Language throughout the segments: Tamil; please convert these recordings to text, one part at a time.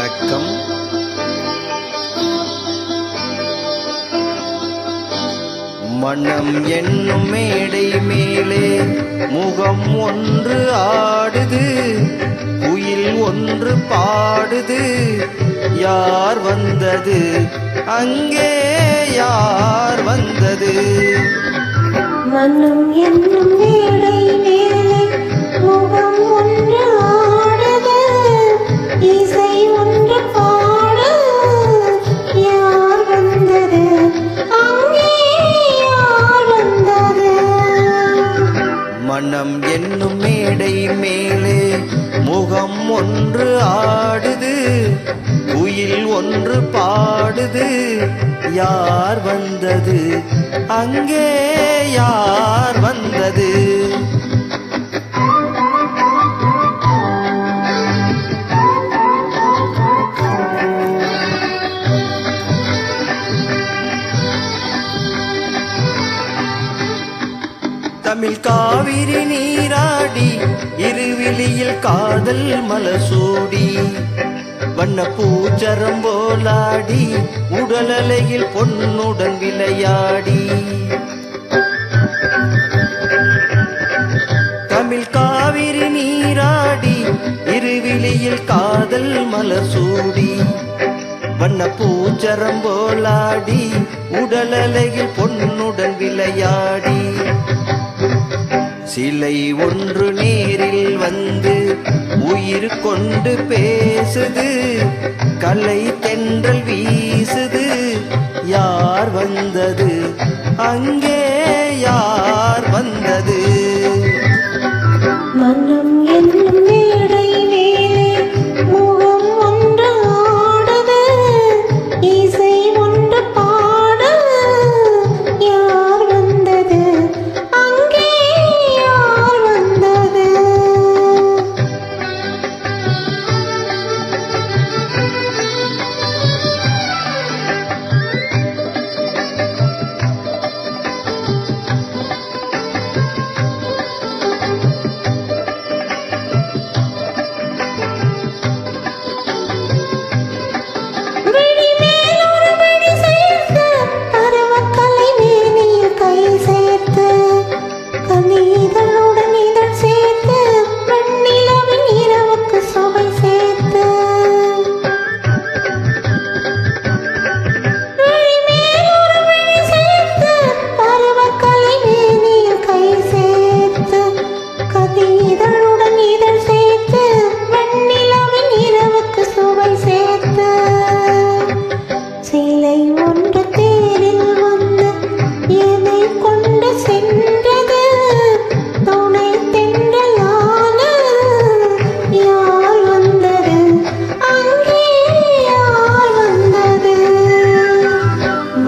வணக்கம். மனம் என்னும் மேடை மேலே முகம் ஒன்று ஆடுது, குயில் ஒன்று பாடுது. யார் வந்தது அங்கே, யார் வந்தது? மனம் என்னும் மேடை மேலே முகம் ஒன்று ஆடுது, இசை ஒன்று பாடு. யார் வந்தது அங்கே, யார் வந்தது? மனம் என்னும் மேடை மேலே முகம் ஒன்று ஆடுது, குயில் ஒன்று பாடுது. யார் வந்தது அங்கே, யார் வந்தது? தமிழ் காவிரி நீராடி, இருவிழியில் காதல் மலசூடி, வண்ண பூச்சரம் போலாடி, உடலலையில் பொன்னுடன் விளையாடி. தமிழ் காவிரி நீராடி, இருவிழியில் காதல் மலசூடி, வண்ண பூச்சரம் போலாடி, உடலலையில் பொன்னுடன் விளையாடி. சிலை ஒன்று நேரில் வந்து உயிர் கொண்டு பேசுது, கலை தென்றல் வீசுது. யார் வந்தது அங்கே, யார் வந்தது? மனம் என்னும் மேடை மேலே முகம் ஒன்று ஆடுது, இசை ஒன்று பாடு. யார் வந்தது அங்கே, யார் வந்தது?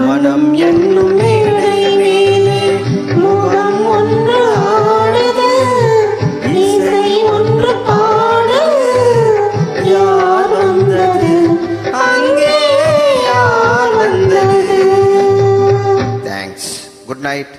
மனம் என்னும் மேடை மேலே முகம் ஒன்று ஆடுது, இசை ஒன்று பாடு. யார் வந்தது அங்கே, யார் வந்தது? தேங்க்ஸ். Good night.